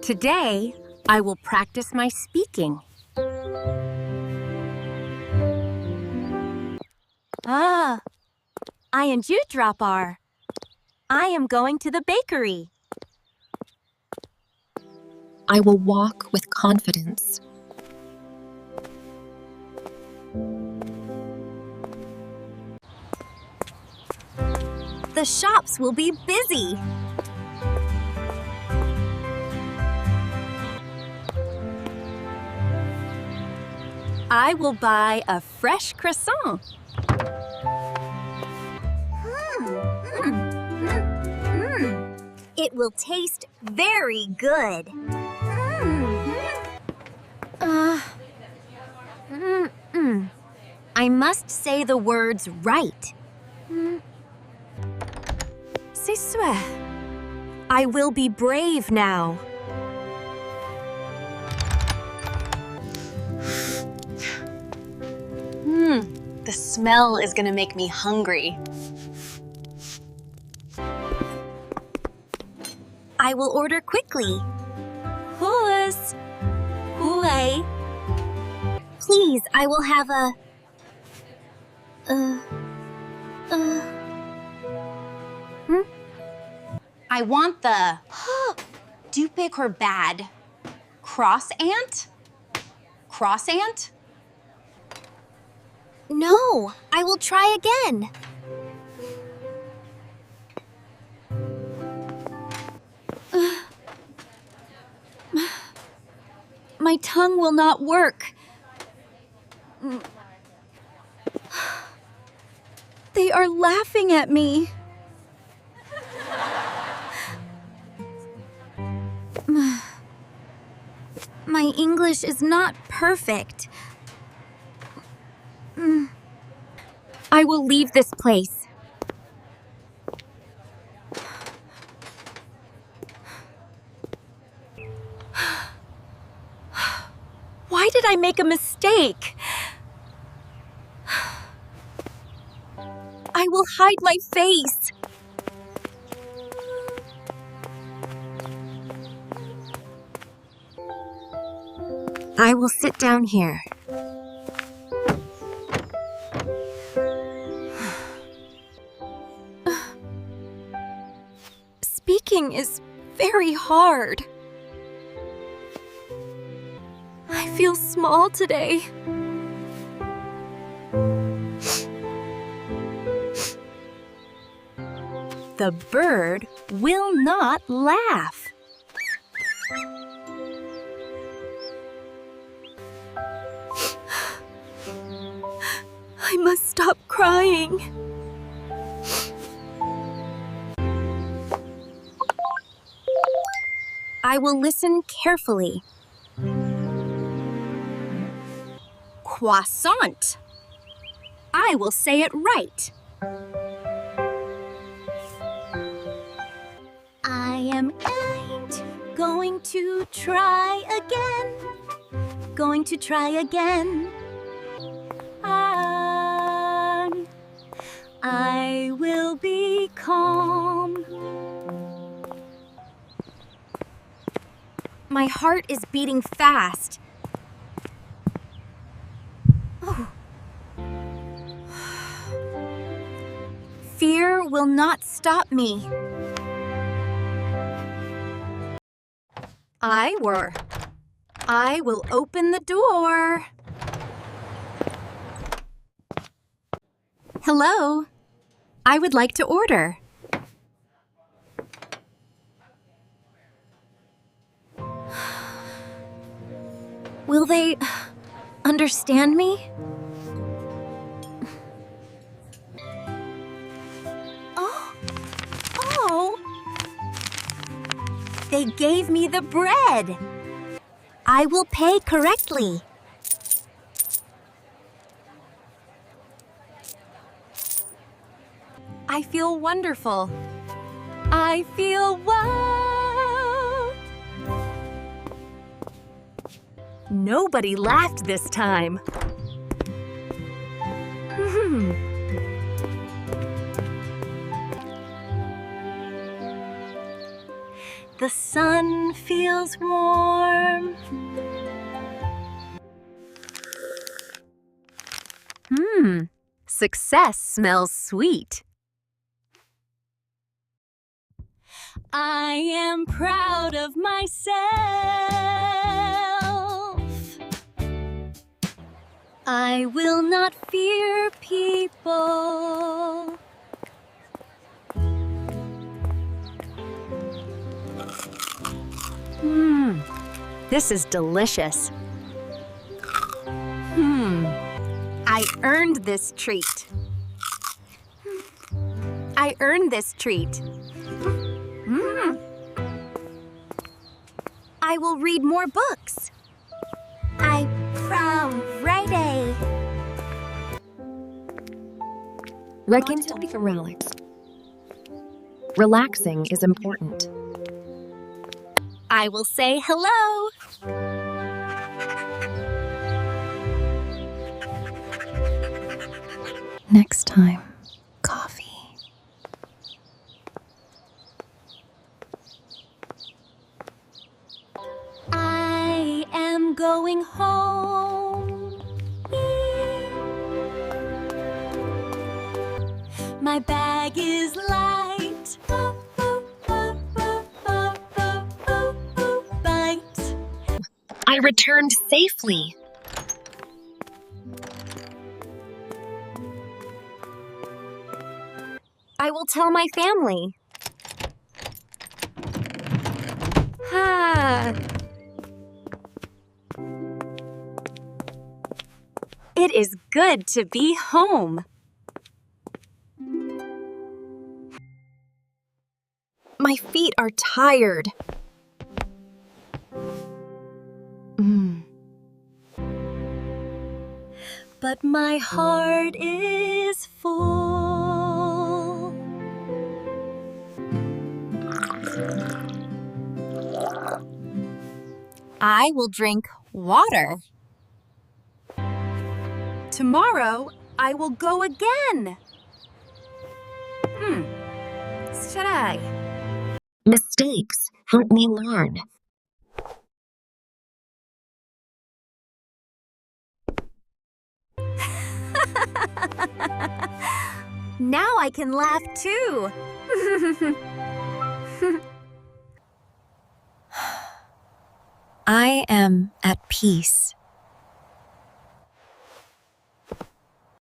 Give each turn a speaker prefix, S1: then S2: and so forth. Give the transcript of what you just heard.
S1: Today, I will practice my speaking.
S2: Ah, I and Dewdrop are. I am going to the bakery.
S1: I will walk with confidence.
S2: The shops will be busy. I will buy a fresh croissant. It will taste very good. I must say the words right. C'est sûr. I will be brave now.
S3: The smell is gonna make me hungry.
S2: I will order quickly. Who's? Hooray. Please, I will have a...
S3: I want the do big or bad. Cross ant? Cross ant?
S2: No, I will try again. My tongue will not work. They are laughing at me. My English is not perfect. I will leave this place. Why did I make a mistake? I will hide my face. I will sit down here. Speaking is very hard. I feel small today. The bird will not laugh. I must stop crying. I will listen carefully. Croissant. I will say it right. I am going to try again. Going to try again. I will be calm. My heart is beating fast. Fear will not stop me. I will open the door. Hello. I would like to order. Will they understand me? Oh! They gave me the bread. I will pay correctly. I feel wonderful. I feel wow. Nobody laughed this time. The sun feels warm. Success smells sweet. I am proud of myself. I will not fear people. This is delicious. I earned this treat. I earned this treat. I will read more books. I from Friday.
S1: Reconciling relax. Relaxing is important.
S2: I will say hello.
S1: Next time, coffee.
S2: I am going home. My bag is light. Bite.
S1: I returned safely.
S2: I will tell my family. It is good to be home.
S1: My feet are tired.
S2: But my heart is full. I will drink water. Tomorrow, I will go again. Should I?
S1: Mistakes help me learn.
S2: Now I can laugh too. I am at peace.